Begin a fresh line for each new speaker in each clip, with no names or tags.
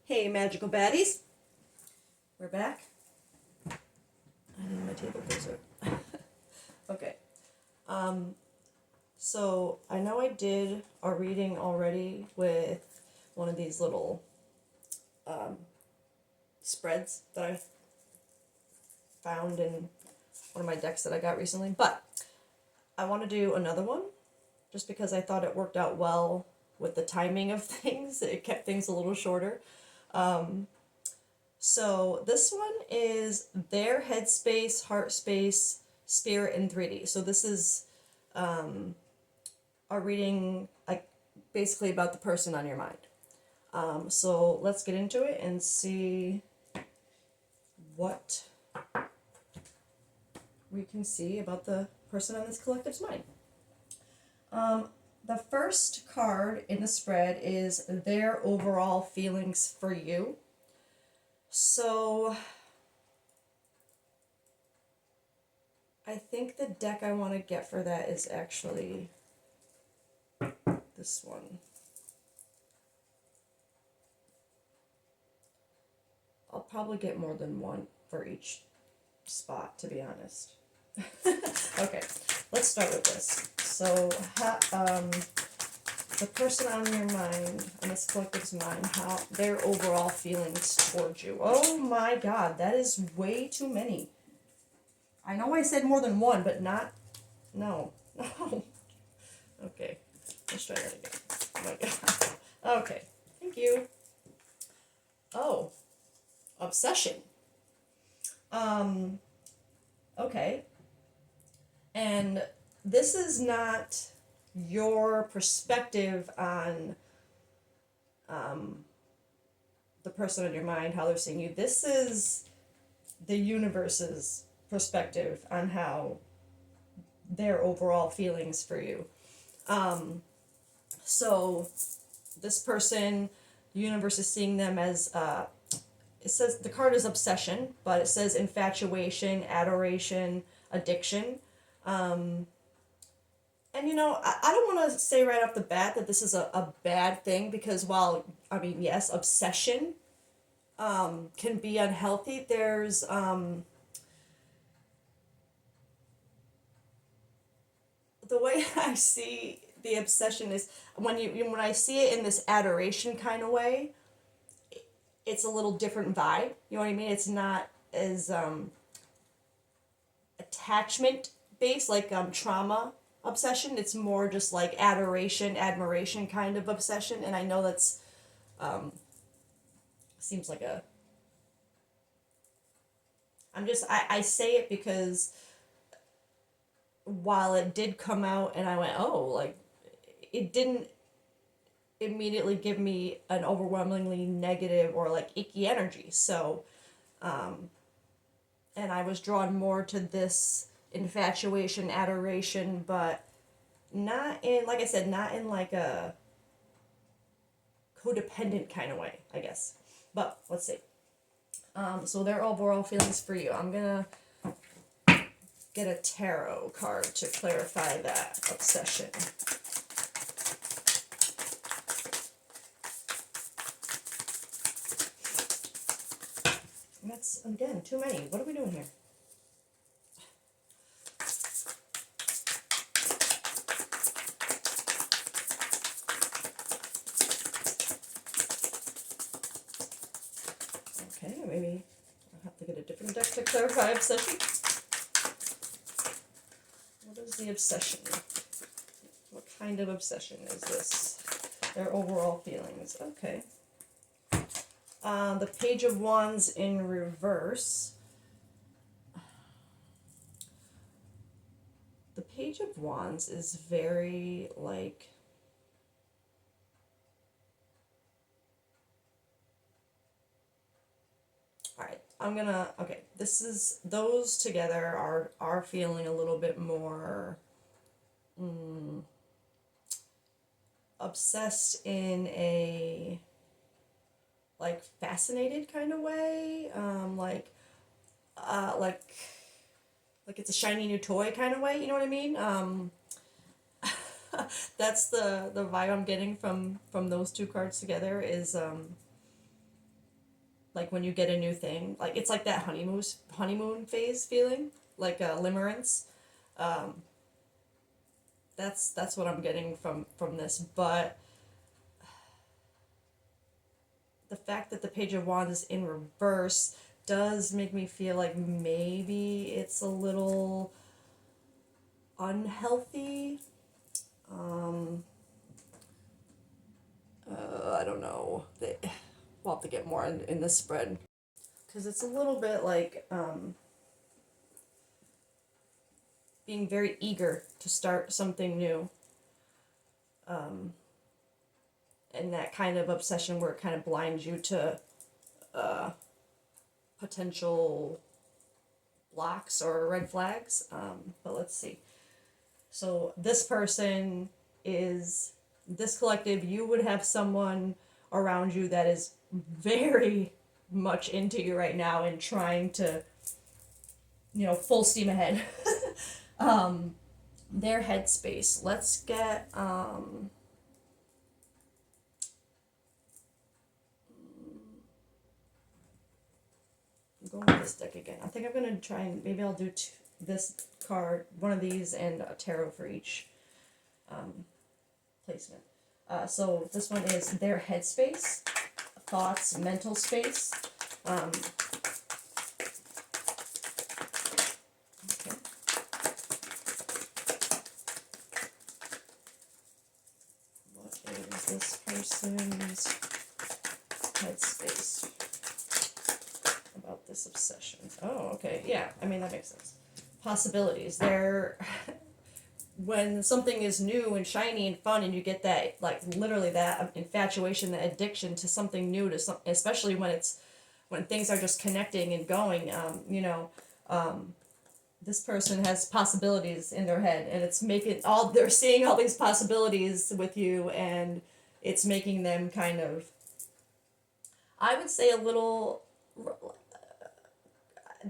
Hey, magical baddies. We're back. I need my table cursor. Okay. So I know I did a reading already with one of these little spreads that I found in one of my decks that I got recently, but I want to do another one just because I thought it worked out well with the timing of things. It kept things a little shorter. So this one is their headspace, heart space, spirit in 3D. So this is a reading like basically about the person on your mind. So let's get into it and see what we can see about the person on this collective's mind. The first card in the spread is their overall feelings for you. So I think the deck I want to get for that is actually this one. I'll probably get more than one for each spot, to be honest. Okay, let's start with this. So, the person on your mind, on this collective's mind, how their overall feelings towards you. Oh my god, that is way too many. I know I said more than one, but not. No. No. Okay, let's try that again. Oh my god. Okay, thank you. Oh, obsession. Okay. And this is not your perspective on the person on your mind, how they're seeing you. This is the universe's perspective on how their overall feelings for you. So this person, the universe is seeing them as it says the card is obsession, but it says infatuation, adoration, addiction. And I don't want to say right off the bat that this is a bad thing, because while, I mean, yes, obsession can be unhealthy, there's the way I see the obsession is when I see it in this adoration kind of way, it's a little different vibe. You know what I mean? It's not as attachment based like trauma obsession. It's more just like adoration, admiration kind of obsession. And I know that's seems like a. I say it because while it did come out and I went, oh, like, it didn't immediately give me an overwhelmingly negative or like icky energy. So, and I was drawn more to this infatuation, adoration, but not in, like I said, not in like a codependent kind of way, I guess. But let's see. So their overall feelings for you. I'm gonna get a tarot card to clarify that obsession. That's, again, too many. What are we doing here? Okay, maybe I'll have to get a different deck to clarify obsession. What is the obsession? What kind of obsession is this? Their overall feelings. Okay. The Page of Wands in reverse. The Page of Wands is very, like, alright, okay, this is, those together are feeling a little bit more obsessed in a, like, fascinated kind of way, like it's a shiny new toy kind of way, you know what I mean? That's the vibe I'm getting from those two cards together is like when you get a new thing, like it's like that honeymoon phase feeling, like a limerence. Um, that's what I'm getting from this. But the fact that the Page of Wands is in reverse does make me feel like maybe it's a little unhealthy. Um, I don't know. We'll have to get more in this spread. Because it's a little bit like being very eager to start something new. And that kind of obsession where it kind of blinds you to potential blocks or red flags. But let's see. So this person is, this collective, you would have someone around you that is very much into you right now and trying to, full steam ahead. Their headspace. Let's get, I'm going with this deck again. I think I'm going to try and, maybe I'll do this card, one of these, and a tarot for each placement. So this one is their headspace, thoughts, mental space. Okay. What is this person's headspace about this obsession? Oh, okay. Yeah, I mean, that makes sense. Possibilities. They're when something is new and shiny and fun and you get that, like, literally that infatuation, that addiction to something new, to some, especially when things are just connecting and going, this person has possibilities in their head, and it's making they're seeing all these possibilities with you, and it's making them kind of, I would say, a little,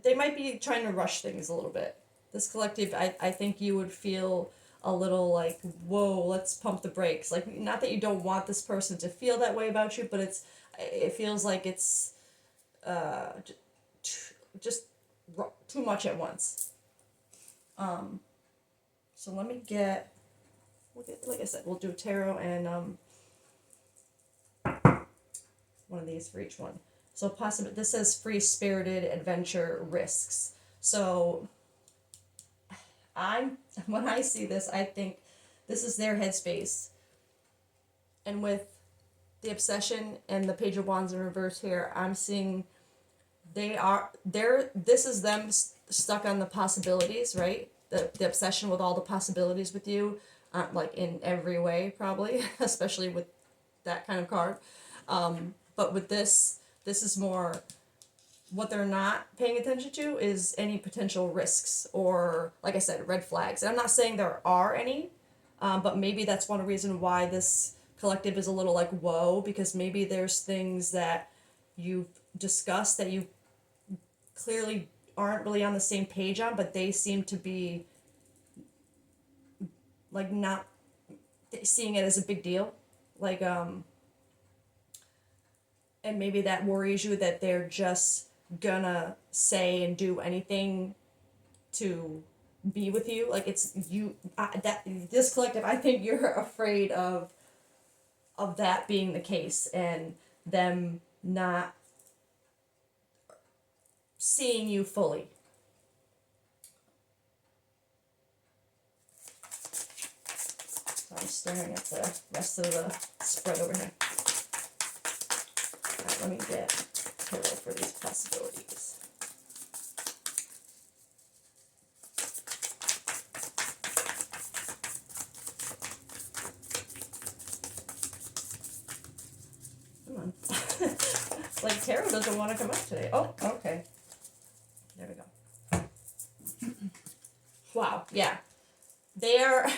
they might be trying to rush things a little bit. This collective, I think you would feel a little like, whoa, let's pump the brakes. Like, not that you don't want this person to feel that way about you, but it feels like it's just too much at once. So let me get, like I said, we'll do tarot and one of these for each one. So possibly, this says free-spirited adventure risks. So when I see this, I think this is their headspace. And with the obsession and the Page of Wands in reverse here, I'm seeing this is them stuck on the possibilities, right? The obsession with all the possibilities with you, like in every way, probably, especially with that kind of card. But with this is more, what they're not paying attention to is any potential risks or, like I said, red flags. And I'm not saying there are any, but maybe that's one reason why this collective is a little like, whoa, because maybe there's things that you've discussed that you clearly aren't really on the same page on, but they seem to be like not seeing it as a big deal. Like, and maybe that worries you that they're just gonna say and do anything to be with you. Like, it's you, that this collective, I think you're afraid of that being the case and them not seeing you fully. So I'm staring at the rest of the spread over here. Alright, let me get tarot for these possibilities. Come on. It's like tarot doesn't want to come out today. Oh, okay. There we go. Wow, yeah. Their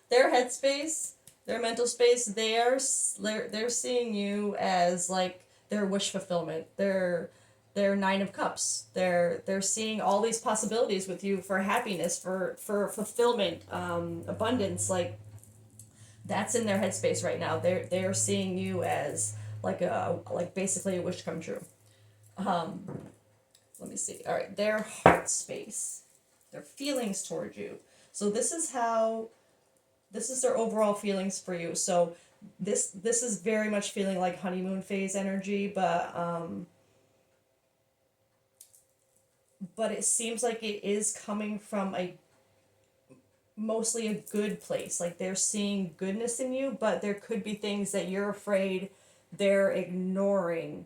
headspace, their mental space, they're seeing you as like their wish fulfillment. Their Nine of Cups. They're seeing all these possibilities with you for happiness, for fulfillment, abundance. Like, that's in their headspace right now. They're seeing you as like basically a wish come true. Let me see. All right, their heart space, their feelings toward you. So this is their overall feelings for you. So this is very much feeling like honeymoon phase energy, but it seems like it is coming from a mostly a good place. Like they're seeing goodness in you, but there could be things that you're afraid they're ignoring,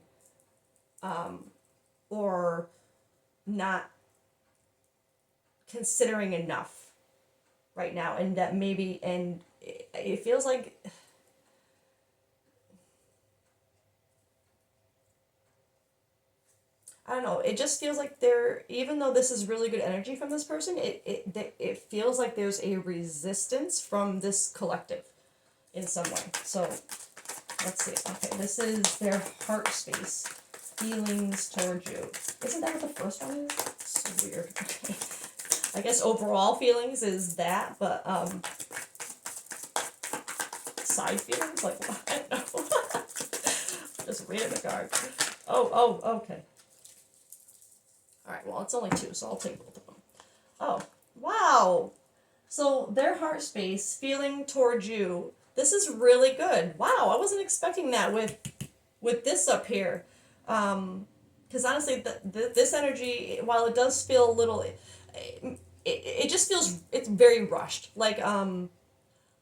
or not considering enough right now, and that maybe, and it feels like, I don't know, it just feels like there, even though this is really good energy from this person, it feels like there's a resistance from this collective in some way. So let's see. Okay, this is their heart space, feelings towards you. Isn't that what the first one is? It's so weird. Okay. I guess overall feelings is that, but side feelings, like what? I don't know. Just reading the card. Oh, okay. All right. Well, it's only two, so I'll take both of them. Oh, wow. So their heart space, feeling towards you. This is really good. Wow, I wasn't expecting that with this up here. Because honestly, this energy, while it does feel a little, it just feels, it's very rushed. Like oh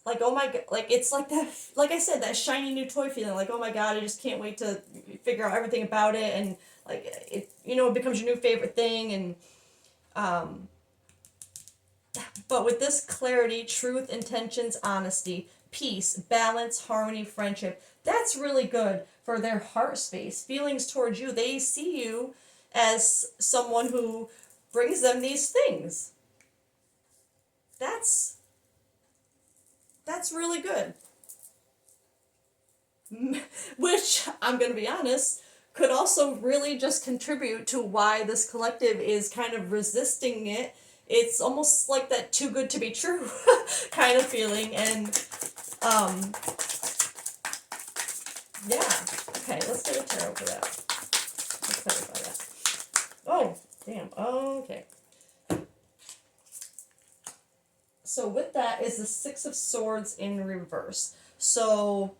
my god, like it's like that, like I said, that shiny new toy feeling. Like, oh my god, I just can't wait to figure out everything about it, and like it, it becomes your new favorite thing, and but with this clarity, truth, intentions, honesty, peace, balance, harmony, friendship, that's really good for their heart space. Feelings towards you, they see you as someone who brings them these things. That's really good. Which, I'm going to be honest, could also really just contribute to why this collective is kind of resisting it. It's almost like that too good to be true kind of feeling. And yeah. Okay, let's get a tarot for that. Let's clarify that. Oh, damn. Okay. So with that is the Six of Swords in reverse. So,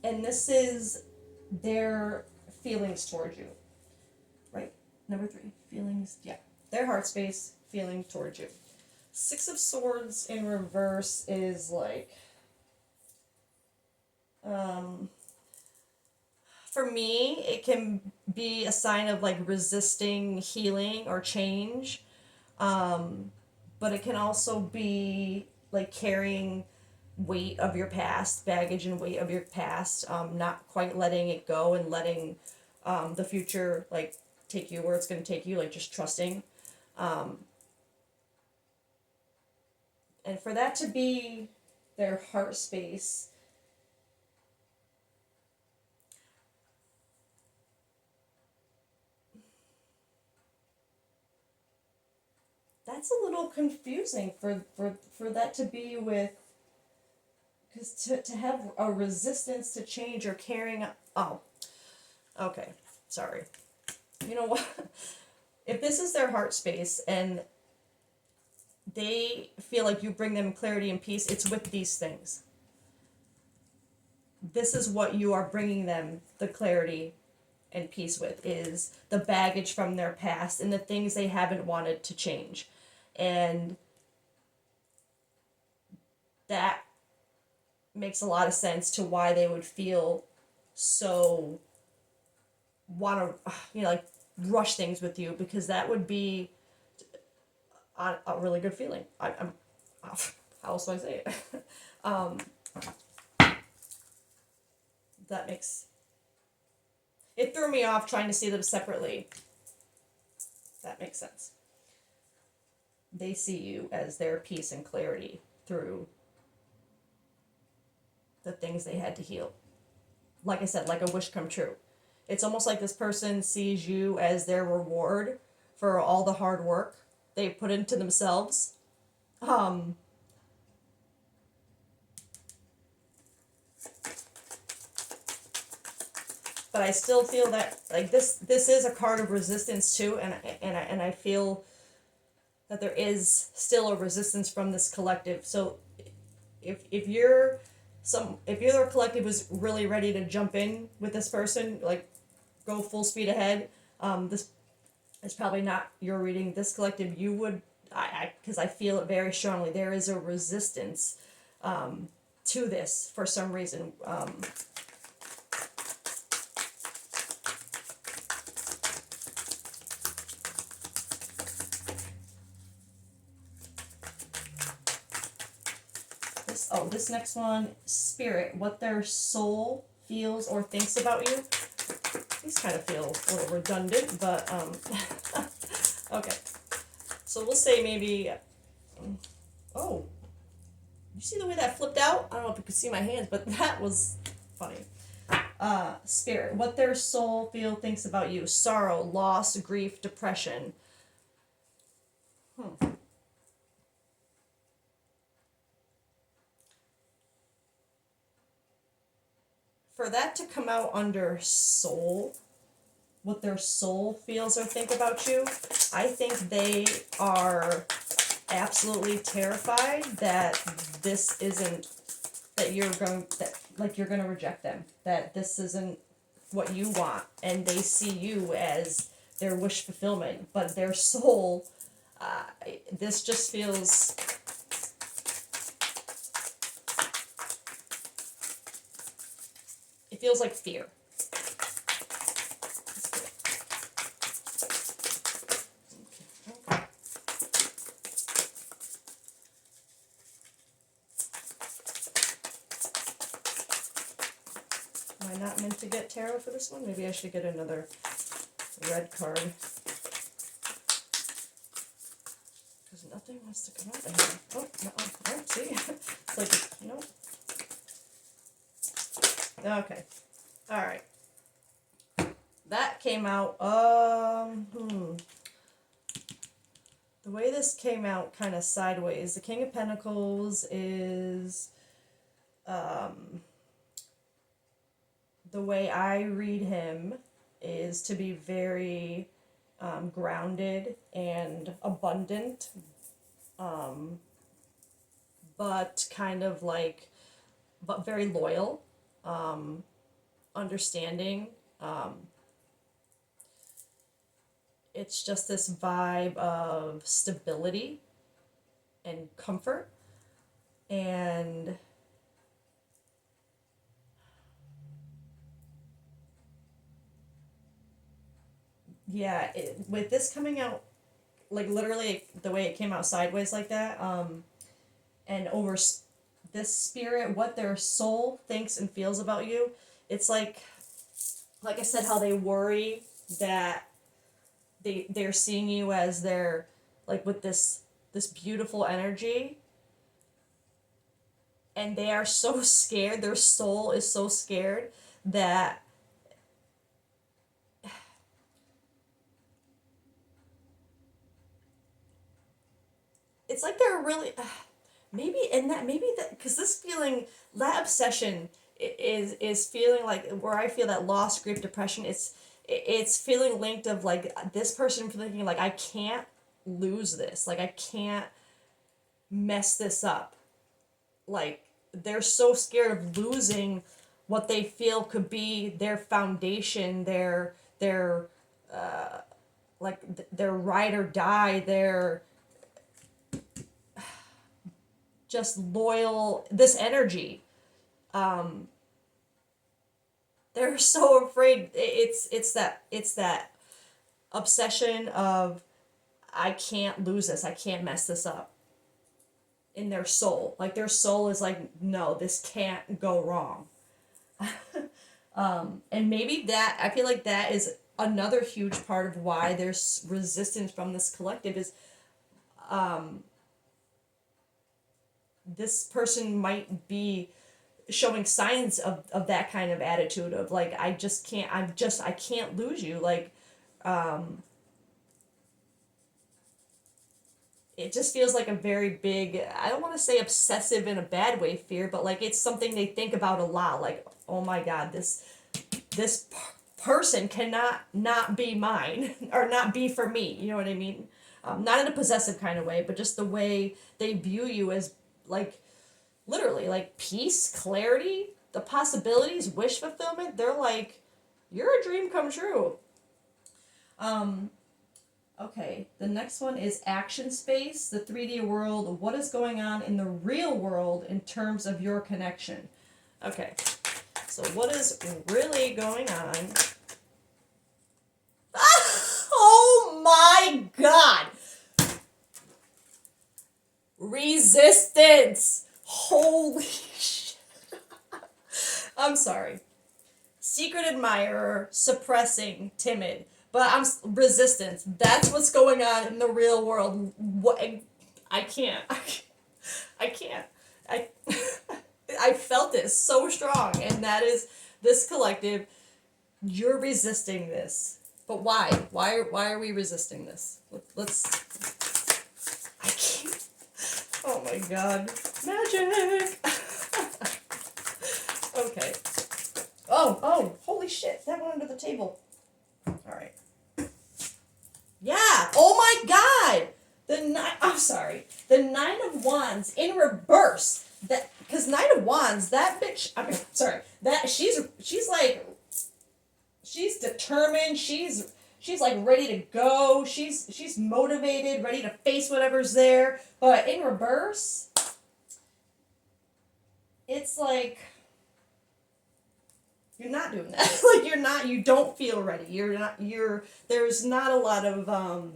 and this is their feelings towards you, right? Number 3, feelings, yeah. Their heart space, feeling towards you. Six of Swords in reverse is like, for me, it can be a sign of like resisting healing or change. But it can also be like carrying weight of your past, baggage and weight of your past, not quite letting it go and letting the future like take you where it's going to take you, like just trusting. And for that to be their heart space, that's a little confusing for that to be with, because to have a resistance to change or carrying, oh, okay, sorry. You know what? If this is their heart space and they feel like you bring them clarity and peace, it's with these things. This is what you are bringing them the clarity and peace with, is the baggage from their past and the things they haven't wanted to change. And that makes a lot of sense to why they would feel so want to, like rush things with you, because that would be a really good feeling. I'm how else do I say it? That makes, it threw me off trying to see them separately. That makes sense. They see you as their peace and clarity through the things they had to heal. Like I said, like a wish come true. It's almost like this person sees you as their reward for all the hard work they put into themselves. but I still feel that like this is a card of resistance too, and I feel that there is still a resistance from this collective. So if you're if you're the collective who's really ready to jump in with this person, like go full speed ahead, this is probably not your reading. This collective, you would, because I feel it very strongly. There is a resistance to this for some reason. This next one, spirit, what their soul feels or thinks about you. These kind of feel a little redundant, but okay. So we'll say maybe, oh, you see the way that flipped out? I don't know if you could see my hands, but that was funny. Spirit, what their soul thinks about you. Sorrow, loss, grief, depression. For that to come out under soul, what their soul feels or think about you, I think they are absolutely terrified that this isn't, that you're going, that like you're going to reject them, that this isn't what you want, and they see you as their wish fulfillment, but their soul, this just feels, it feels like fear. Am I not meant to get tarot for this one? Maybe I should get another red card. Because nothing wants to come out of here. Oh, no, see? It's like, nope. Okay. Alright. That came out, the way this came out kind of sideways. The King of Pentacles is, the way I read him is to be very grounded and abundant, but kind of like, but very loyal, understanding. It's just this vibe of stability and comfort, and yeah, with this coming out, like literally the way it came out sideways like that, and over this spirit, what their soul thinks and feels about you, it's like I said, how they worry that they're seeing you as their, like with this beautiful energy, and they are so scared, their soul is so scared that it's like they're really maybe that because this feeling, that obsession is feeling like where I feel that loss, grief, depression, it's feeling linked of like this person thinking like I can't lose this, like I can't mess this up, like they're so scared of losing what they feel could be their foundation, their like their ride or die, their just loyal, this energy. They're so afraid. It's that obsession of I can't lose this, I can't mess this up, in their soul. Like their soul is like, no, this can't go wrong. And maybe that, I feel like that is another huge part of why there's resistance from this collective is this person might be showing signs of that kind of attitude of like I can't lose you, like it just feels like a very big, I don't want to say obsessive in a bad way fear, but like it's something they think about a lot, like oh my god, this person cannot not be mine or not be for me. You know what I mean? Not in a possessive kind of way, but just the way they view you as like literally like peace, clarity, the possibilities, wish fulfillment. They're like, you're a dream come true. Okay, the next one is action space, the 3D world. What is going on in the real world in terms of your connection? Okay, so what is really going on? Oh my god! Resistance! Holy shit. I'm sorry. Secret admirer, suppressing, timid. But I'm resistance. That's what's going on in the real world. What I can't. I can't. I I felt it so strong, and that is this collective. You're resisting this, but why? Why are we resisting this? Let's. I can't. Oh my god, magic. Okay. Oh, holy shit! That went under the table. All right. Yeah. Oh my god. I'm sorry. The Nine of Wands in reverse. That because Nine of Wands, that bitch. I mean, sorry. That she's like, she's determined. She's like ready to go. She's motivated, ready to face whatever's there. But in reverse, it's like you're not doing that. Like you don't feel ready. There's not a lot of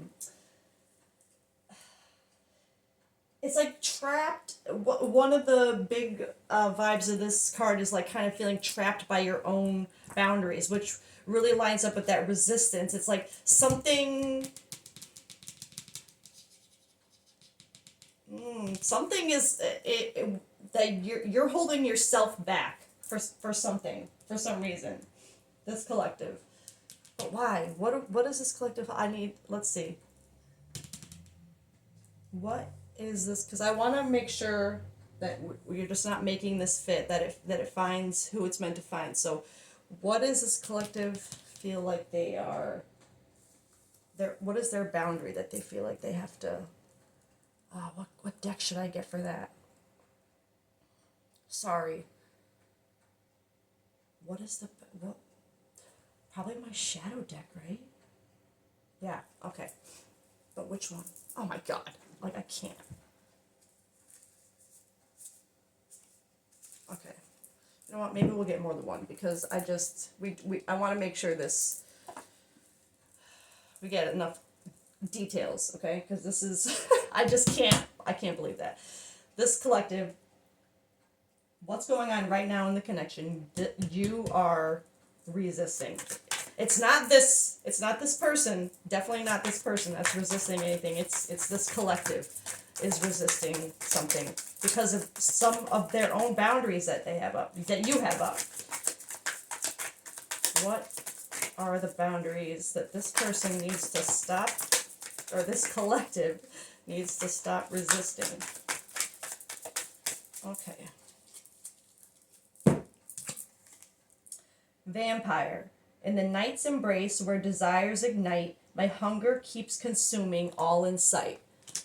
it's like trapped. One of the big vibes of this card is like kind of feeling trapped by your own boundaries, which really lines up with that resistance. It's like something something is that you're holding yourself back for something, for some reason. This collective. But why? What is this collective? I need, let's see. What is this? Because I want to make sure that we're just not making this fit, that it finds who it's meant to find. So what does this collective feel like they are? What is their boundary that they feel like they have to? What deck should I get for that? Sorry. What is what? Probably my shadow deck, right? Yeah. Okay. But which one? Oh my god! Like I can't. Okay. You know what? Maybe we'll get more than one because I want to make sure we get enough details, okay? Because this is I can't believe that. This collective, what's going on right now in the connection, you are resisting. It's not this person, definitely not this person that's resisting anything. It's this collective is resisting something because of some of their own boundaries that they have up, that you have up. What are the boundaries that this person needs to stop, or this collective needs to stop resisting? Okay. Vampire. In the night's embrace where desires ignite, my hunger keeps consuming all in sight.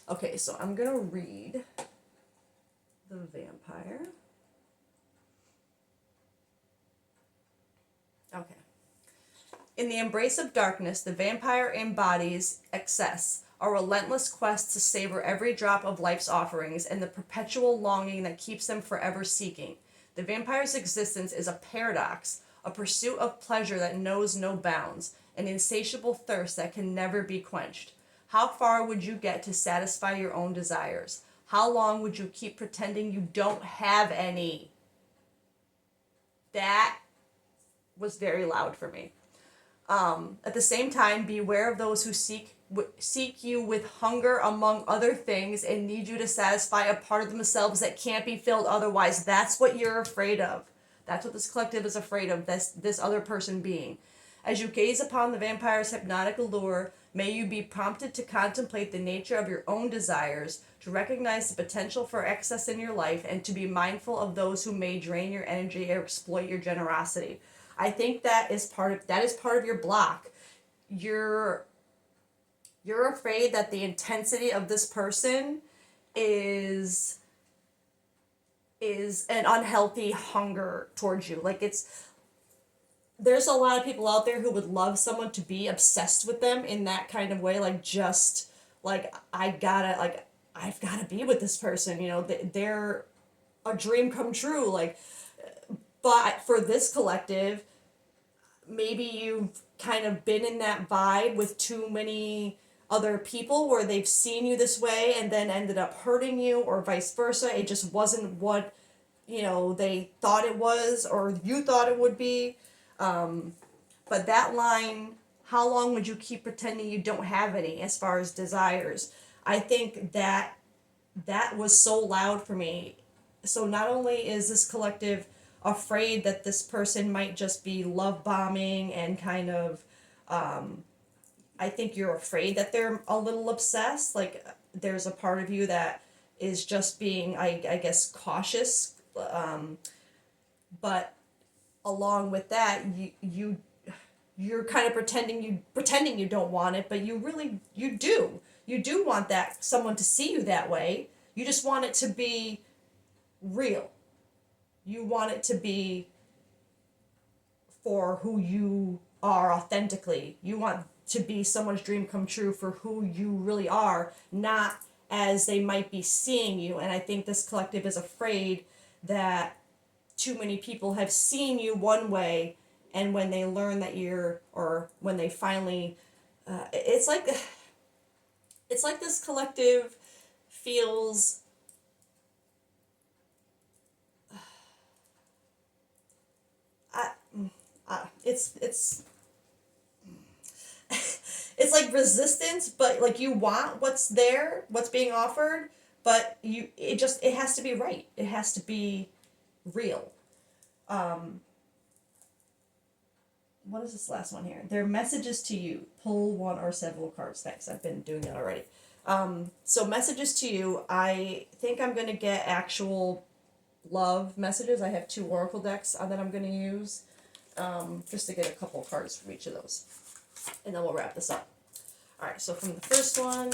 Okay, so I'm going to read the vampire. Okay. In the embrace of darkness, the vampire embodies excess, a relentless quest to savor every drop of life's offerings and the perpetual longing that keeps them forever seeking. The vampire's existence is a paradox, a pursuit of pleasure that knows no bounds, an insatiable thirst that can never be quenched. How far would you get to satisfy your own desires? How long would you keep pretending you don't have any? That was very loud for me. At the same time, beware of those who seek you with hunger among other things and need you to satisfy a part of themselves that can't be filled otherwise. That's what you're afraid of. That's what this collective is afraid of, this other person being. As you gaze upon the vampire's hypnotic allure, may you be prompted to contemplate the nature of your own desires, to recognize the potential for excess in your life, and to be mindful of those who may drain your energy or exploit your generosity. I think that is part of your block. You're afraid that the intensity of this person is an unhealthy hunger towards you. Like, there's a lot of people out there who would love someone to be obsessed with them in that kind of way, like, just like, I've gotta be with this person, they're a dream come true, like. But for this collective, maybe you've kind of been in that vibe with too many other people where they've seen you this way and then ended up hurting you, or vice versa. It just wasn't what they thought it was, or you thought it would be. But that line, how long would you keep pretending you don't have any as far as desires? I think that was so loud for me. So not only is this collective afraid that this person might just be love bombing and kind of, I think you're afraid that they're a little obsessed. Like, there's a part of you that is just being, I guess, cautious. But along with that, you're kind of pretending you don't want it, but you do want that someone to see you that way. You just want it to be real. You want it to be for who you are authentically. You want to be someone's dream come true for who you really are, not as they might be seeing you. And I think this collective is afraid that too many people have seen you one way, and when they learn that or when they finally, it's like this collective feels, it's it's like resistance, but like, you want what's there, what's being offered, but it has to be right. It has to be real. What is this last one here? Their messages to you. Pull one or several cards. Thanks. I've been doing that already. So messages to you. I think I'm going to get actual love messages. I have 2 oracle decks that I'm going to use, just to get a couple cards from each of those. And then we'll wrap this up. All right, so from the first one,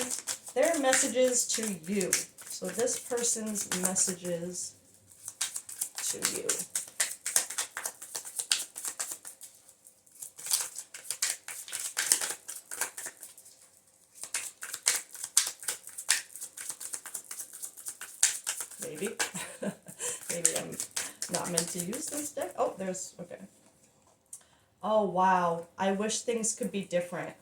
their messages to you. So this person's messages to you. Maybe. Maybe I'm not meant to use this deck. Oh, okay. Oh, wow. I wish things could be different.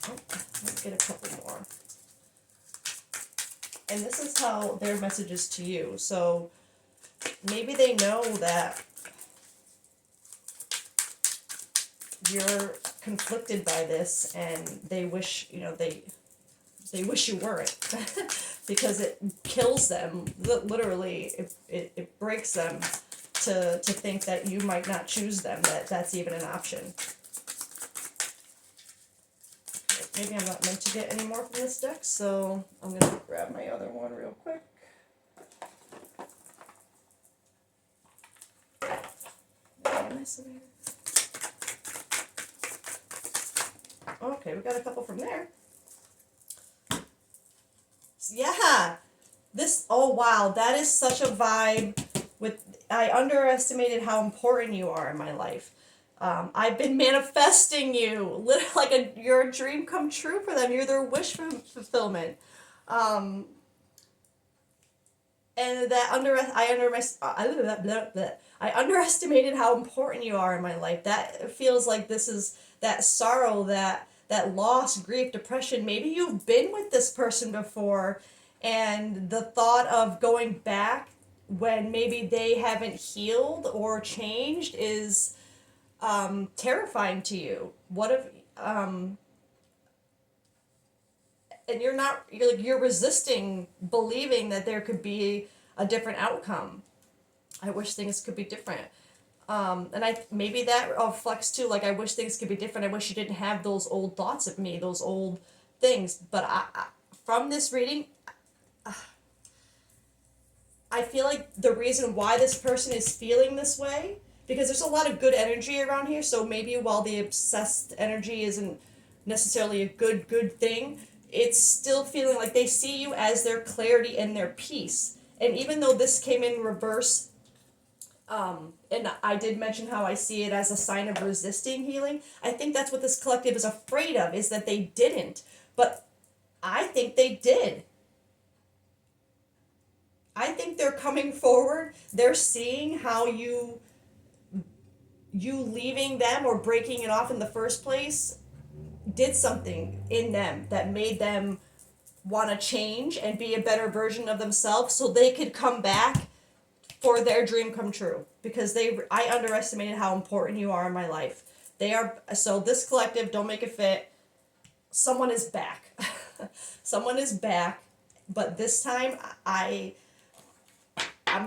Oh, let's get a couple more. And this is how their messages to you. So maybe they know that you're conflicted by this, and they wish, they wish you weren't, because it kills them, literally. It breaks them to think that you might not choose them, that's even an option. Maybe I'm not meant to get any more from this deck, so I'm going to grab my other one real quick. Okay, we got a couple from there. Yeah, oh wow, that is such a vibe. I underestimated how important you are in my life. I've been manifesting you, literally, you're a dream come true for them. You're their wish fulfillment. And I underestimated how important you are in my life. That feels like this is that sorrow, that loss, grief, depression. Maybe you've been with this person before, and the thought of going back when maybe they haven't healed or changed is terrifying to you. What if and you're resisting believing that there could be a different outcome. I wish things could be different. And maybe that reflects too, like, I wish things could be different. I wish you didn't have those old thoughts of me, those old things. But from this reading, I feel like the reason why this person is feeling this way, because there's a lot of good energy around here, so maybe while the obsessed energy isn't necessarily a good thing, it's still feeling like they see you as their clarity and their peace. And even though this came in reverse, and I did mention how I see it as a sign of resisting healing, I think that's what this collective is afraid of, is that they didn't. But I think they did. I think they're coming forward. They're seeing how you leaving them or breaking it off in the first place did something in them that made them want to change and be a better version of themselves so they could come back for their dream come true, because I underestimated how important you are in my life. They are. So this collective, don't make it fit. Someone is back. Someone is back, but this time I'm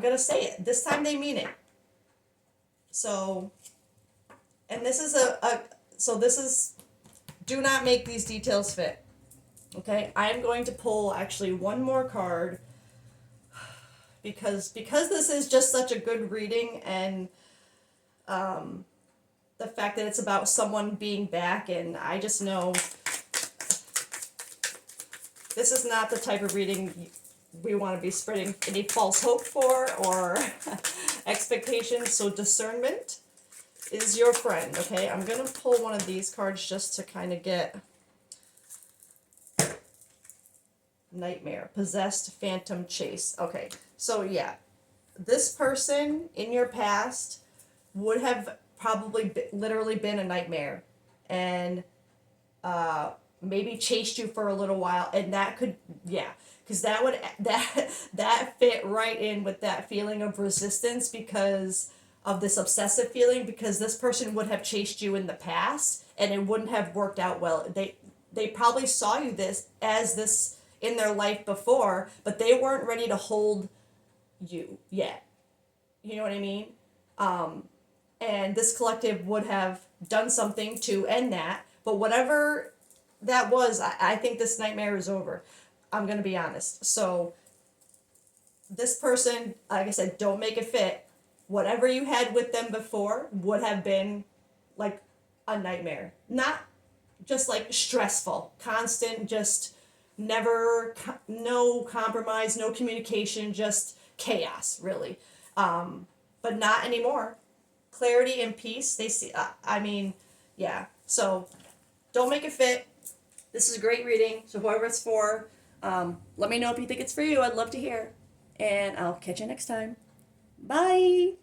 gonna say it. This time they mean it. So, and this is do not make these details fit. Okay, I'm going to pull actually one more card, because this is just such a good reading, and the fact that it's about someone being back, and I just know this is not the type of reading we want to be spreading any false hope for or expectations. So discernment is your friend. Okay, I'm gonna pull one of these cards just to kind of get nightmare, possessed, phantom, chase. Okay, so yeah, this person in your past would have probably literally been a nightmare, and maybe chased you for a little while, and that could, yeah, because that fit right in with that feeling of resistance, because of this obsessive feeling, because this person would have chased you in the past and it wouldn't have worked out well. They probably saw you this in their life before, but they weren't ready to hold you yet. You know what I mean? And this collective would have done something to end that, but whatever that was, I think this nightmare is over. I'm gonna be honest. So this person, like I said, don't make it fit. Whatever you had with them before would have been like a nightmare. Not just like stressful, constant, just never, no compromise, no communication, just chaos, really. But not anymore. Clarity and peace, they see, yeah. So don't make it fit. This is a great reading. So whoever it's for, let me know if you think it's for you. I'd love to hear. And I'll catch you next time. Bye.